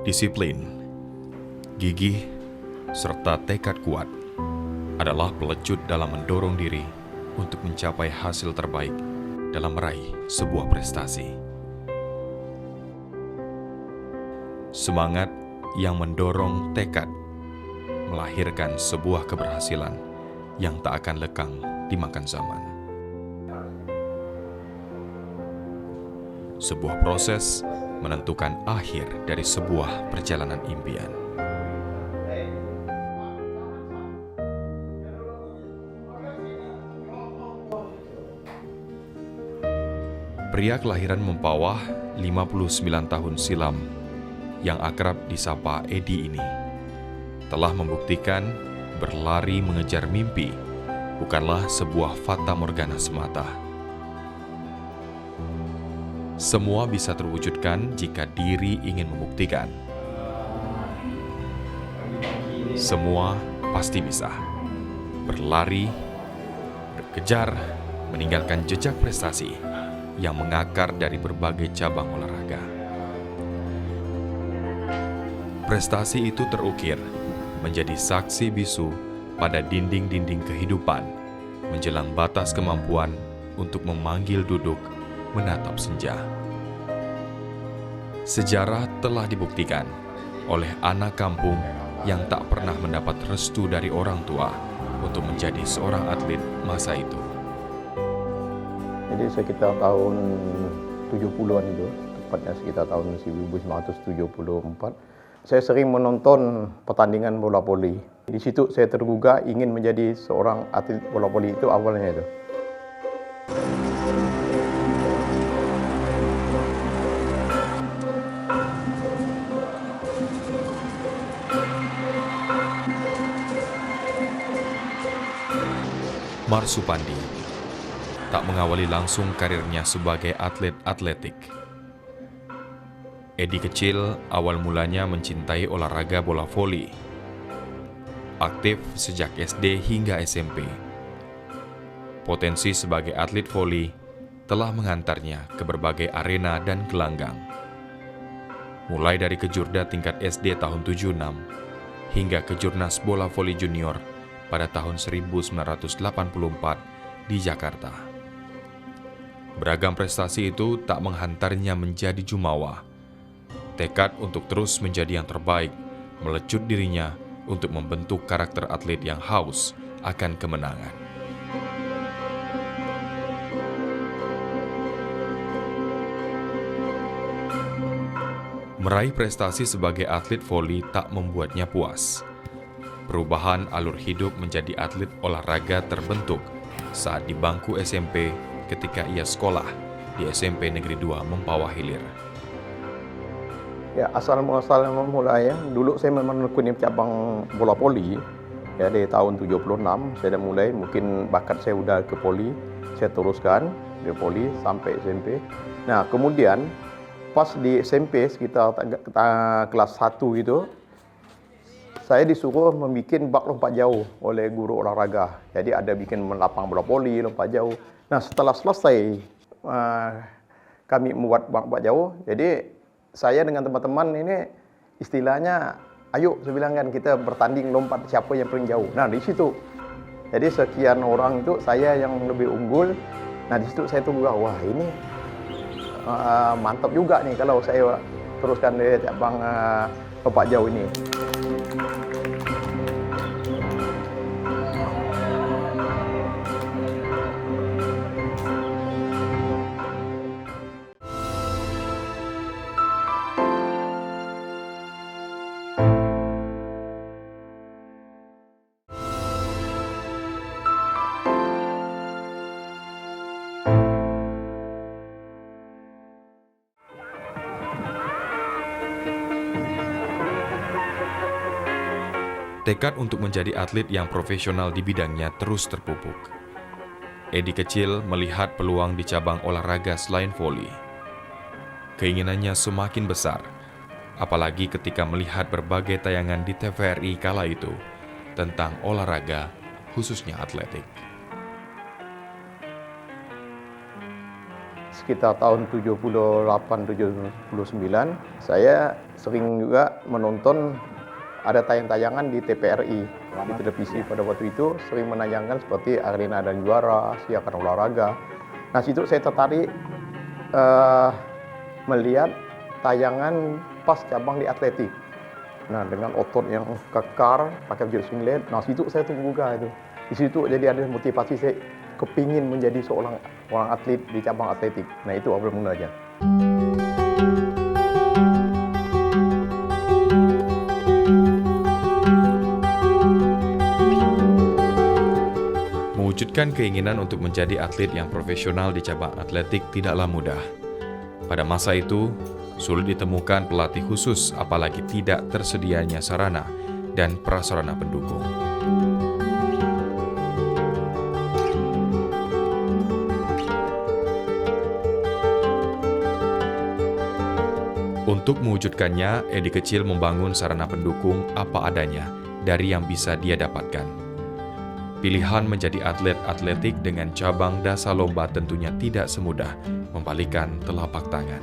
Disiplin, gigih, serta tekad kuat adalah pelecut dalam mendorong diri untuk mencapai hasil terbaik dalam meraih sebuah prestasi. Semangat yang mendorong tekad melahirkan sebuah keberhasilan yang tak akan lekang dimakan zaman. Sebuah proses menentukan akhir dari sebuah perjalanan impian. Pria kelahiran Mempawah 59 tahun silam yang akrab disapa Edi ini telah membuktikan berlari mengejar mimpi bukanlah sebuah fata morgana semata. Semua bisa terwujudkan jika diri ingin membuktikan. Semua pasti bisa. Berlari, berkejar, meninggalkan jejak prestasi yang mengakar dari berbagai cabang olahraga. Prestasi itu terukir menjadi saksi bisu pada dinding-dinding kehidupan, menjelang batas kemampuan untuk memanggil duduk menatap senja. Sejarah telah dibuktikan oleh anak kampung yang tak pernah mendapat restu dari orang tua untuk menjadi seorang atlet masa itu. Jadi sekitar tahun 70-an itu, tepatnya sekitar tahun 1974, saya sering menonton pertandingan bola voli. Di situ saya tergugah ingin menjadi seorang atlet bola voli itu awalnya itu. Marsupandi tak mengawali langsung karirnya sebagai atlet atletik. Edi kecil awal mulanya mencintai olahraga bola voli. Aktif sejak SD hingga SMP. Potensi sebagai atlet voli telah mengantarnya ke berbagai arena dan gelanggang. Mulai dari kejurda tingkat SD tahun 76 hingga kejurnas bola voli junior pada tahun 1984 di Jakarta. Beragam prestasi itu tak menghantarnya menjadi jumawa. Tekad untuk terus menjadi yang terbaik melecut dirinya untuk membentuk karakter atlet yang haus akan kemenangan. Meraih prestasi sebagai atlet voli tak membuatnya puas. Perubahan alur hidup menjadi atlet olahraga terbentuk saat di bangku SMP ketika ia sekolah di SMP Negeri 2 Mempawah Hilir. Ya, asal muasalnya mulai ya. Dulu saya memang menekuni cabang bola voli. Ya, dari tahun 76 saya dah mulai, mungkin bakat saya udah ke voli, saya teruskan di voli sampai SMP. Nah, kemudian pas di SMP sekitar kelas 1 itu, saya disuruh membuat bak lompat jauh oleh guru olahraga. Jadi ada bikin lapang bola voli, lompat jauh. Nah, setelah selesai kami membuat bak lompat jauh, jadi saya dengan teman-teman ini istilahnya, ayo saya bilang kan kita bertanding lompat siapa yang paling jauh. Nah, di situ. Jadi sekian orang itu saya yang lebih unggul. Nah, di situ saya tunggu, wah ini mantap juga nih kalau saya teruskan di cabang lompat jauh ini. Tekad untuk menjadi atlet yang profesional di bidangnya terus terpupuk. Edi kecil melihat peluang di cabang olahraga selain voli. Keinginannya semakin besar, apalagi ketika melihat berbagai tayangan di TVRI kala itu tentang olahraga, khususnya atletik. sekitar tahun 78-79, saya sering juga menonton ada tayang-tayangan di TPRI, di televisi pada waktu itu sering menayangkan seperti Arena dan Juara, siaran olahraga. Nah, situ saya tertarik melihat tayangan pas cabang di atletik. Nah, dengan otot yang kekar, pakai baju singlet, nah situ saya tunggu juga itu. Di situ jadi ada motivasi saya kepingin menjadi seorang atlet di cabang atletik. Nah, itu awal mulanya. Mewujudkan keinginan untuk menjadi atlet yang profesional di cabang atletik tidaklah mudah. Pada masa itu, sulit ditemukan pelatih khusus apalagi tidak tersedianya sarana dan prasarana pendukung. Untuk mewujudkannya, Edi kecil membangun sarana pendukung apa adanya dari yang bisa dia dapatkan. Pilihan menjadi atlet atletik dengan cabang dasar lomba tentunya tidak semudah membalikan telapak tangan.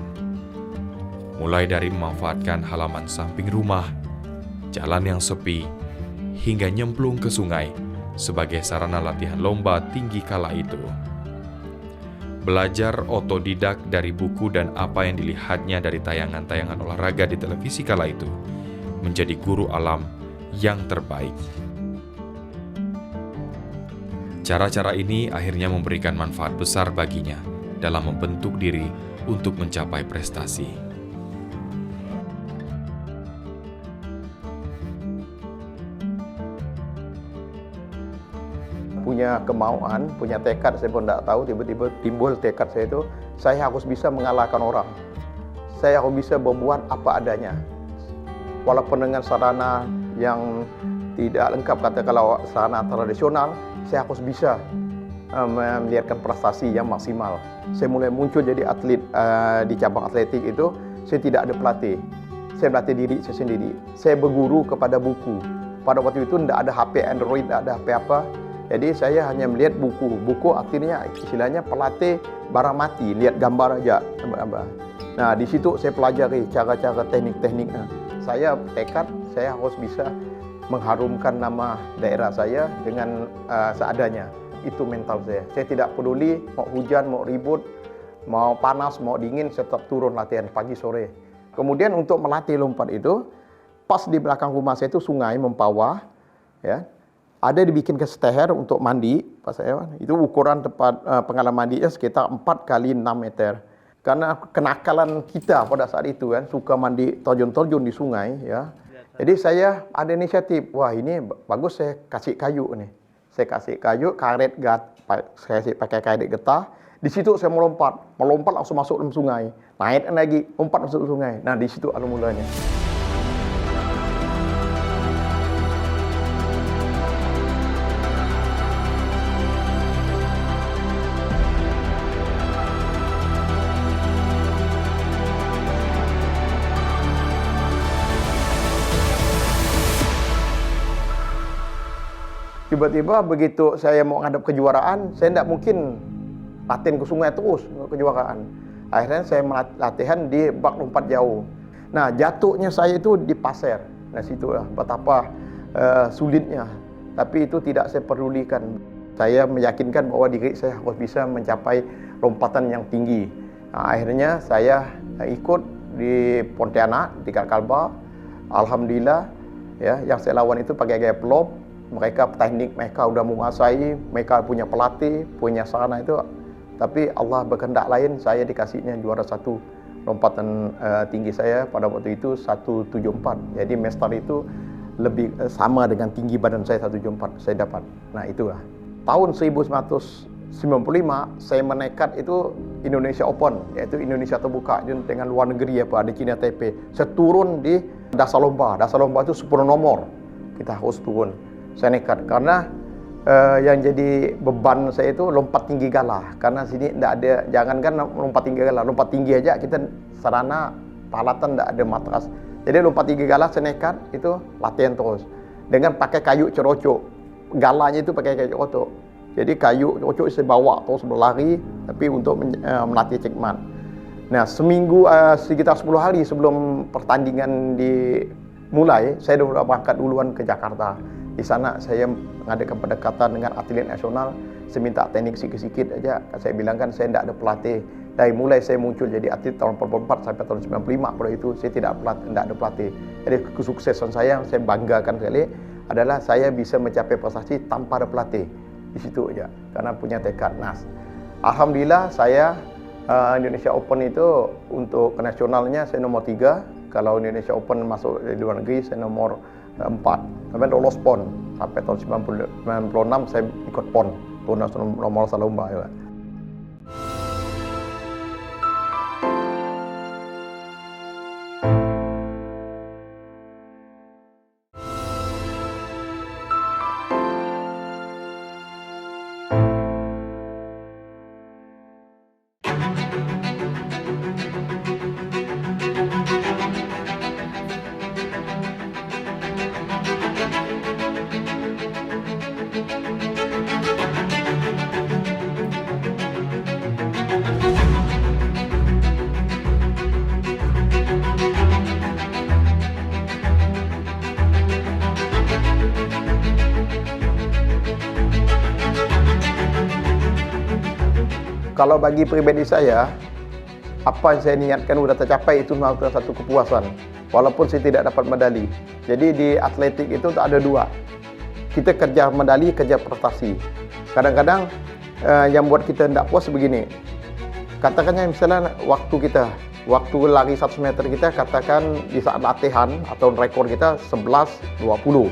Mulai dari memanfaatkan halaman samping rumah, jalan yang sepi, hingga nyemplung ke sungai sebagai sarana latihan lomba tinggi kala itu. Belajar otodidak dari buku dan apa yang dilihatnya dari tayangan-tayangan olahraga di televisi kala itu menjadi guru alam yang terbaik. Cara-cara ini akhirnya memberikan manfaat besar baginya dalam membentuk diri untuk mencapai prestasi. Punya kemauan, punya tekad, saya pun tidak tahu, tiba-tiba timbul tekad saya itu, saya harus bisa mengalahkan orang. Saya harus bisa berbuat apa adanya. Walaupun dengan sarana yang tidak lengkap, katakanlah sarana tradisional, saya harus bisa melihatkan prestasi yang maksimal. Saya mulai muncul jadi atlet di cabang atletik itu, saya tidak ada pelatih. Saya melatih diri saya sendiri. Saya berguru kepada buku. Pada waktu itu tidak ada HP Android, tidak ada HP apa. Jadi saya hanya melihat buku. Buku artinya istilahnya pelatih barang mati, lihat gambar aja. Nah, di situ saya pelajari cara-cara teknik-tekniknya. Saya tekad, saya harus bisa mengharumkan nama daerah saya dengan seadanya. Itu mental saya. Saya tidak peduli mau hujan, mau ribut, mau panas, mau dingin, saya tetap turun latihan pagi sore. Kemudian untuk melatih lompat itu, pas di belakang rumah saya itu sungai Mempawah, ya. Ada dibikin ke steher untuk mandi, pas saya itu ukuran tempat pengalaman mandinya sekitar 4 kali 6 meter. Karena kenakalan kita pada saat itu kan suka mandi terjun-terjun di sungai, ya. Jadi saya ada inisiatif, wah ini bagus saya kasih kayu nih. Saya kasih kayu, karet saya pakai karet getah. Di situ saya melompat langsung masuk dalam sungai. Naik lagi, lompat masuk ke sungai. Nah, di situ awal mulanya. Tiba-tiba begitu saya mau ngadap kejuaraan, saya tidak mungkin latihan ke sungai terus kejuaraan. Akhirnya saya latihan di bak lompat jauh. Nah, jatuhnya saya itu di pasir. Nah, situlah betapa sulitnya. Tapi itu tidak saya pedulikan. Saya meyakinkan bahwa diri saya harus bisa mencapai lompatan yang tinggi. Nah, akhirnya saya ikut di Pontianak, di Kalbar. Alhamdulillah, ya, yang saya lawan itu pakai gaya pelop. Mereka teknik mereka udah menguasai, mereka punya pelatih, punya sarana itu. Tapi Allah berkehendak lain, saya dikasihnya juara 1 lompatan tinggi saya pada waktu itu 174. Jadi master itu lebih sama dengan tinggi badan saya 174 saya dapat. Nah, itulah. Tahun 1995 saya menekat itu Indonesia Open, yaitu Indonesia terbuka dengan luar negeri apa, di Cina Taipei. Saya turun di dasar lomba itu 10 nomor. Kita harus turun. Saya nekat karena yang jadi beban saya itu lompat tinggi galah. Karena sini tidak ada, jangankan lompat tinggi galah, lompat tinggi aja kita sarana peralatan tidak ada matras. Jadi lompat tinggi galah saya nekat itu latihan terus dengan pakai kayu cerocok. Galanya itu pakai kayu cerocok. Jadi kayu cocok saya bawa terus berlari, tapi untuk melatih cekmat. Nah, sekitar 10 hari sebelum pertandingan dimulai, saya sudah berangkat duluan ke Jakarta. Di sana saya mengadakan pendekatan dengan atlet nasional. Saya minta teknik sikit-sikit aja. Saya bilang kan saya tidak ada pelatih. Dari mulai saya muncul jadi atlet tahun 44 sampai tahun 95, pada itu saya tidak ada pelatih. Jadi kesuksesan saya banggakan sekali adalah saya bisa mencapai prestasi tanpa ada pelatih. Di situ aja, karena punya tekad. Nah, alhamdulillah saya Indonesia Open itu untuk nasionalnya saya nomor 3. Kalau Indonesia Open masuk di luar negeri saya nomor 4. Sampai lolos PON. Sampai tahun 96 saya ikut PON. Tunas nomor salomba juga. Kalau bagi pribadi saya, apa yang saya niatkan sudah tercapai, itu merupakan satu kepuasan. Walaupun saya tidak dapat medali. Jadi di atletik itu ada dua. Kita kerja medali, kerja prestasi. Kadang-kadang yang buat kita tidak puas begini. Katakannya misalnya waktu lari 100 meter kita, katakan di saat latihan atau rekor kita 11.20.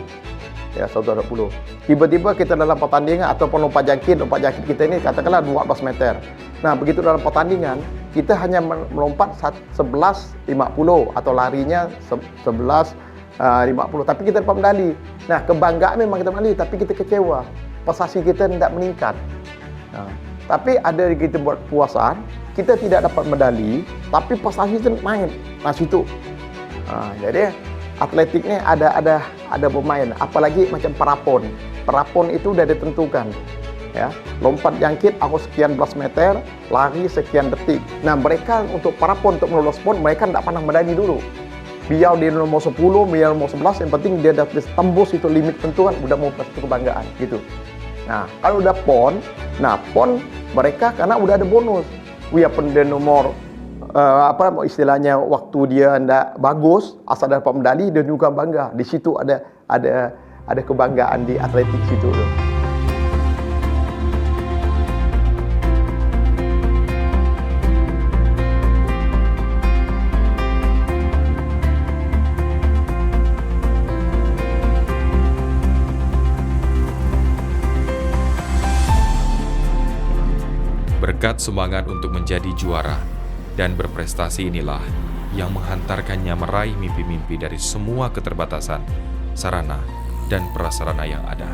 Ya, 120. Tiba-tiba kita dalam pertandingan ataupun lompat jangkit kita ini katakanlah 12 meter. Nah, begitu dalam pertandingan, kita hanya melompat 11.50 atau larinya 11.50, tapi kita dapat medali. Nah, kebanggaan memang kita medali, tapi kita kecewa. Prestasi kita tidak meningkat. Nah, tapi ada kita buat kepuasan, kita tidak dapat medali, tapi prestasi itu main. Nah, situ. Nah, jadi atletiknya ada pemain, apalagi macam parapon. Parapon itu sudah ditentukan. Ya, lompat jangkit aku sekian belas meter, lari sekian detik. Nah, mereka untuk parapon untuk melolos PON, mereka tidak pernah medali dulu. Biar dia nomor 10, biar nomor 11, yang penting dia dapat tembus itu limit tentuan, udah mau satu kebanggaan gitu. Nah, kalau udah PON, PON mereka karena udah ada bonus. Walaupun dia nomor istilahnya waktu dia tidak bagus, asal dapat medali dia juga bangga. Di situ ada kebanggaan di atletik situ. Berkat semangat untuk menjadi juara dan berprestasi inilah yang menghantarkannya meraih mimpi-mimpi dari semua keterbatasan, sarana, dan prasarana yang ada.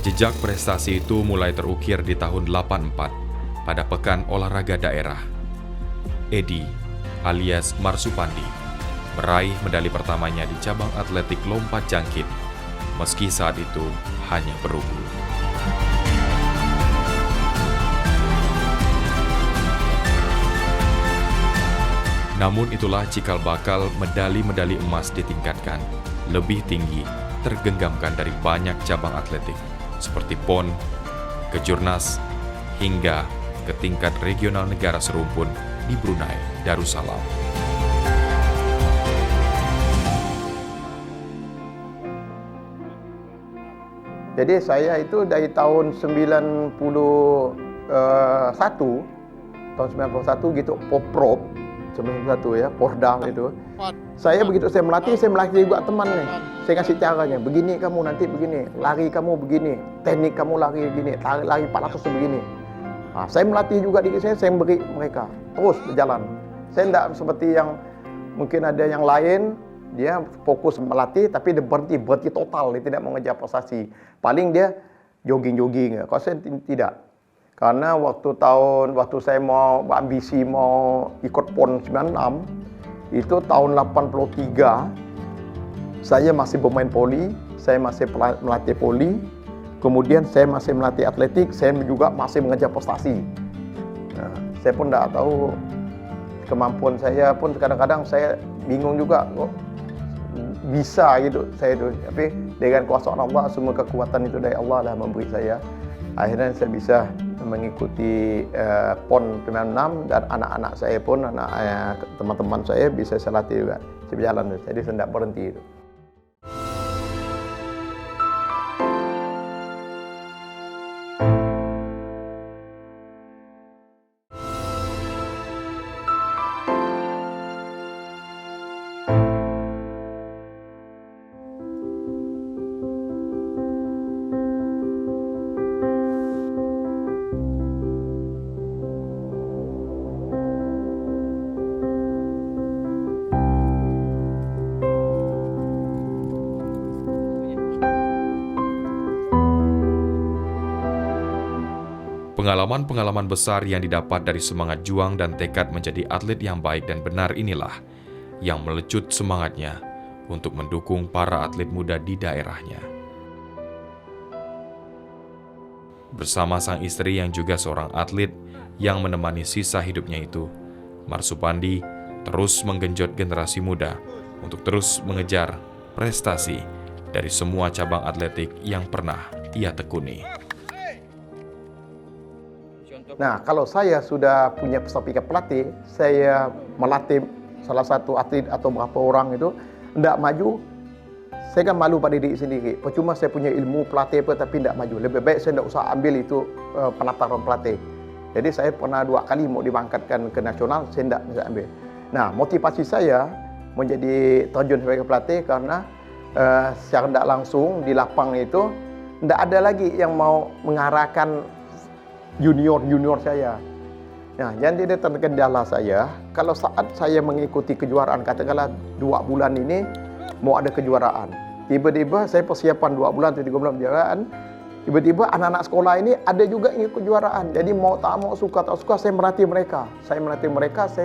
Jejak prestasi itu mulai terukir di tahun 84 pada Pekan Olahraga Daerah. Edi alias Marsupandi meraih medali pertamanya di cabang atletik lompat jangkit, meski saat itu hanya perunggu. Namun itulah cikal bakal medali-medali emas ditingkatkan lebih tinggi, tergenggamkan dari banyak cabang atletik, seperti PON, Kejurnas, hingga ke tingkat regional negara serumpun di Brunei Darussalam. Jadi saya itu dari tahun 91 gitu, Poprov 91 ya, Pordam itu. Saya begitu saya melatih juga teman nih. Saya kasih caranya, begini kamu nanti begini, lari kamu begini, teknik kamu lari begini, lari 400 begini. Nah, saya melatih juga diri saya beri mereka terus berjalan. Saya tidak seperti yang mungkin ada yang lain, dia fokus melatih tapi dia berhenti total, dia tidak mengejar prestasi. Paling dia jogging. Kalau saya tidak. Karena waktu saya mau ambisi mau ikut PON 96, itu tahun 83, saya masih bermain voli, saya masih melatih voli, kemudian saya masih melatih atletik, saya juga masih mengejar prestasi. Nah, saya pun tidak tahu kemampuan saya pun kadang-kadang saya bingung juga kok bisa gitu saya itu. Tapi dengan kuasa Allah, semua kekuatan itu dari Allah lah memberi saya. Akhirnya saya bisa mengikuti PON 96 dan anak-anak saya pun, teman-teman saya bisa saya latih juga. Saya berjalan, jadi saya tidak berhenti itu. Pengalaman-pengalaman besar yang didapat dari semangat juang dan tekad menjadi atlet yang baik dan benar inilah yang melecut semangatnya untuk mendukung para atlet muda di daerahnya. Bersama sang istri yang juga seorang atlet yang menemani sisa hidupnya itu, Marsupandi terus menggenjot generasi muda untuk terus mengejar prestasi dari semua cabang atletik yang pernah ia tekuni. Nah, kalau saya sudah punya sertifikat pelatih, saya melatih salah satu atlet atau berapa orang itu, tidak maju, saya kan malu pada diri sendiri. Percuma saya punya ilmu pelatih apa tapi tidak maju. Lebih baik saya tidak usah ambil itu penataran pelatih. Jadi saya pernah 2 kali mau dibangkitkan ke nasional, saya tidak bisa ambil. Nah, motivasi saya menjadi terjun sebagai pelatih karena secara tidak langsung di lapang itu, tidak ada lagi yang mau mengarahkan junior saya. Nah, jadi terkendala saya, kalau saat saya mengikuti kejuaraan, katakanlah 2 bulan ini mau ada kejuaraan. Tiba-tiba saya persiapan 2 bulan atau 3 bulan kejuaraan, tiba-tiba anak-anak sekolah ini ada juga yang ikut kejuaraan. Jadi mau tak mau, suka tak suka, saya melatih mereka. Saya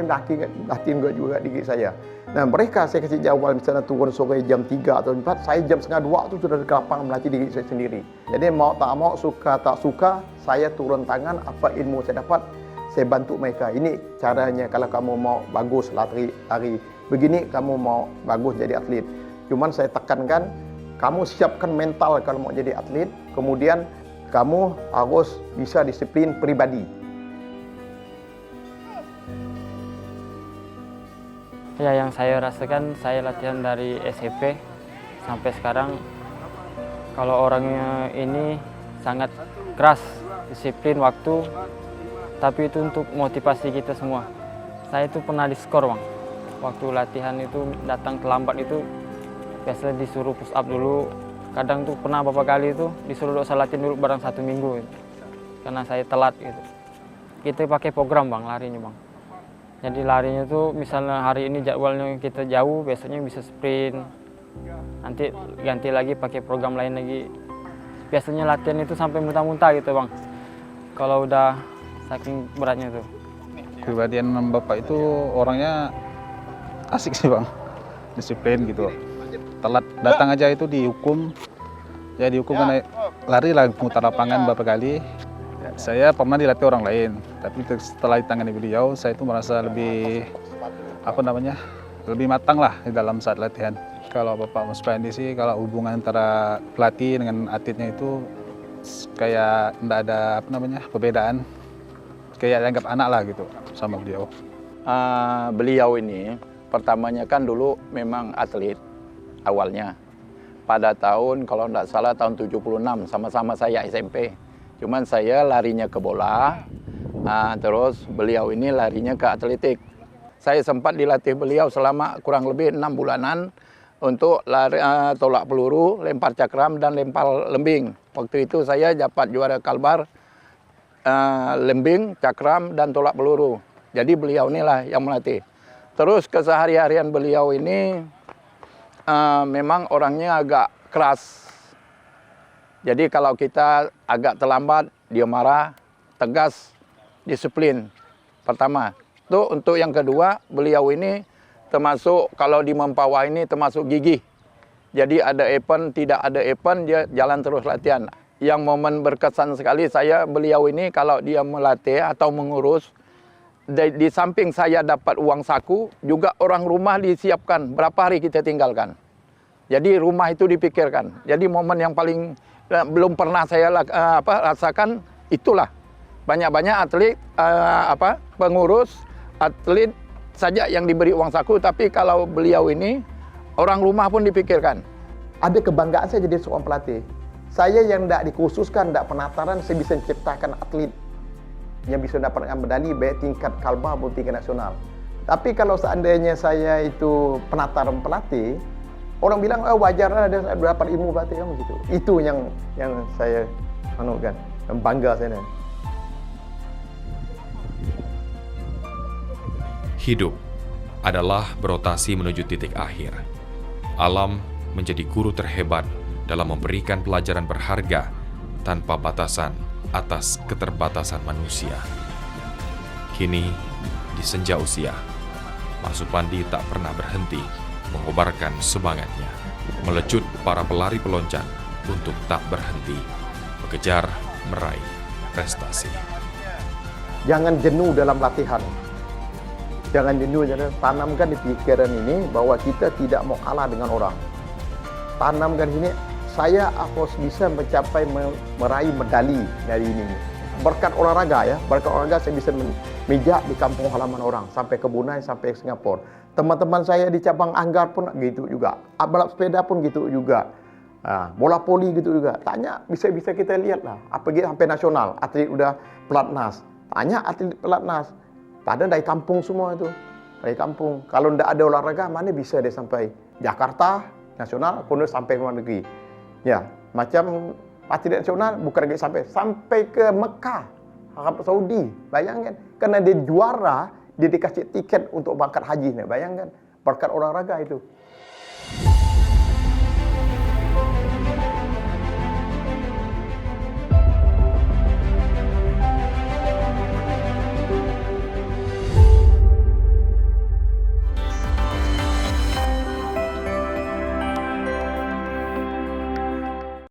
latih juga diri saya. Nah, mereka saya kasih jawab, misalnya turun sore jam 3 atau 4, saya jam setengah 2 itu sudah di lapangan melatih diri saya sendiri. Jadi mau tak mau, suka tak suka, saya turun tangan, apa ilmu saya dapat, saya bantu mereka. Ini caranya kalau kamu mau bagus lari, begini kamu mau bagus jadi atlet. Cuman saya tekankan, kamu siapkan mental kalau mau jadi atlet, kemudian kamu harus bisa disiplin pribadi. Ya, yang saya rasakan, saya latihan dari SMP sampai sekarang. Kalau orangnya ini sangat keras, disiplin waktu, tapi itu untuk motivasi kita semua. Saya itu pernah diskor, Bang. Waktu latihan itu datang terlambat itu, biasanya disuruh push up dulu. Kadang tuh pernah beberapa kali itu disuruh saya latihan dulu bareng 1 minggu gitu. Karena saya telat gitu. Kita pakai program, Bang, larinya, Bang. Jadi larinya tuh misalnya hari ini jadwalnya kita jauh, biasanya bisa sprint. Nanti ganti lagi pakai program lain lagi. Biasanya latihan itu sampai muntah-muntah gitu, Bang. Kalau udah saking beratnya tuh. Kepribadian Bapak itu orangnya asik sih, Bang. Disiplin gitu. Telat datang aja itu dihukum. Ya dihukum karena lari lah mutar lapangan beberapa kali. Saya pernah dilatih orang lain, tapi setelah ditangani beliau, saya itu merasa lebih lebih matang lah di dalam saat latihan. Kalau Bapak Marsupandi sih, kalau hubungan antara pelatih dengan atletnya itu kayak tidak ada perbedaan, kayak dianggap anak lah gitu sama beliau. Beliau ini pertamanya kan dulu memang atlet awalnya. Pada tahun kalau tidak salah tahun 76 sama-sama saya SMP. Cuman saya larinya ke bola, terus beliau ini larinya ke atletik. Saya sempat dilatih beliau selama kurang lebih 6 bulanan untuk lari, tolak peluru, lempar cakram, dan lempar lembing. Waktu itu saya dapat juara Kalbar, lembing, cakram, dan tolak peluru. Jadi beliau inilah yang melatih. Terus kesehari-harian beliau ini memang orangnya agak keras. Jadi kalau kita agak terlambat, dia marah. tegas, disiplin. Pertama. Itu untuk yang kedua, beliau ini termasuk kalau di Mempawah ini termasuk gigih. Jadi ada event, tidak ada event, dia jalan terus latihan. Yang momen berkesan sekali beliau ini kalau dia melatih atau mengurus, di samping saya dapat uang saku, juga orang rumah disiapkan berapa hari kita tinggalkan. Jadi rumah itu dipikirkan. Jadi momen yang paling belum pernah saya rasakan itulah. Banyak-banyak atlet, pengurus, atlet saja yang diberi uang saku, tapi kalau beliau ini, orang rumah pun dipikirkan. Ada kebanggaan saya jadi seorang pelatih. Saya yang tidak dikhususkan, tidak penataran, saya bisa menciptakan atlet yang bisa mendapatkan medali baik tingkat kalbar maupun tingkat nasional. Tapi kalau seandainya saya itu penataran pelatih, orang bilang wajar ada dapat ilmu pelatih kan begitu. Itu yang saya anukan, yang bangga saya. Hidup adalah berotasi menuju titik akhir. Alam menjadi guru terhebat dalam memberikan pelajaran berharga tanpa batasan atas keterbatasan manusia. Kini, di senja usia, Mas Supandi tak pernah berhenti mengobarkan semangatnya, melecut para pelari peloncat untuk tak berhenti mengejar meraih prestasi. Jangan jenuh dalam latihan. Jangan jenuh, tanamkan di pikiran ini bahwa kita tidak mau kalah dengan orang. Tanamkan ini, saya harus bisa mencapai meraih medali dari ini. Berkat olahraga ya, berkat olahraga saya bisa mijak di kampung halaman orang, sampai ke Brunei, sampai ke Singapura. Teman-teman saya di cabang anggar pun gitu juga. Balap sepeda pun gitu juga. Bola voli gitu juga. Tanya, bisa kita lihat lah. Apalagi sampai nasional, atlet udah pelatnas. Tanya atlet pelatnas. Padahal dari kampung semua itu. Dari kampung. Kalau tidak ada olahraga, mana bisa dia sampai Jakarta, nasional, kemudian sampai ke luar negeri. Ya, macam atlet nasional bukan lagi sampai ke Mekah, Arab Saudi. Bayangkan, karena dia juara, dia dikasih tiket untuk berangkat haji. Bayangkan, berkat olahraga itu.